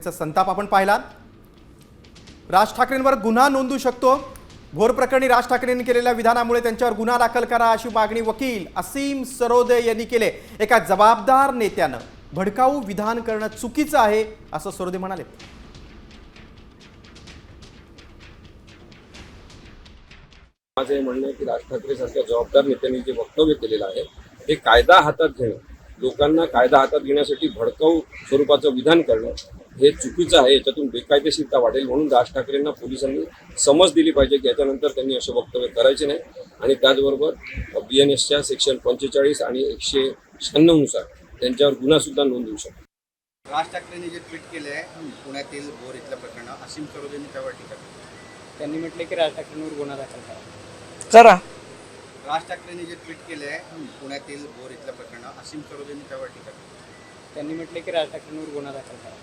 संताप आपण पाहिला। राज ठाकरेंवर गुन्हा नोंदू शकतो। भोर प्रकरणी राज ठाकरेंनी केलेल्या विधानामुळे त्यांच्यावर गुन्हा दाखल करा अशी मागणी वकील असीम सरोदे यांनी केले। एका जबाबदार नेत्यानं भडकाऊ विधान करणं चुकीचं आहे असं सरोदे म्हणाले। माझे म्हणणं आहे की राज ठाकरे सारख्या जबाबदार नेत्यांनी जे वक्तव्य केलेलं आहे ते कायदा हातात घेणं, लोकांना कायदा हातात घेण्यासाठी भडकाऊ स्वरूपाचं विधान करणं हे चुकीचं आहे। याच्यातून बेकायदेशीरता वाढेल म्हणून राज ठाकरेंना पोलिसांनी समज दिली पाहिजे की याच्यानंतर त्यांनी असे वक्तव्य करायचे नाही। आणि त्याचबरोबर BNSच्या सेक्शन 45 आणि 196 नुसार त्यांच्यावर गुन्हा सुद्धा नोंद होऊ शकतो। राज ठाकरेंनी जे ट्विट केले आहे पुण्यातील भोर इथल्या प्रकरणात असीम सरोदेंनी त्यावर टीका केली। त्यांनी म्हटले की राज ठाकरेंवर गुन्हा दाखल करा। राज ठाकरेंनी जे ट्विट केले आहे पुण्यातील भोर इथल्या प्रकरणात असीम सरोदेंनी त्यावर टीका केली। त्यांनी म्हटले की राज ठाकरेंवर गुन्हा दाखल करा।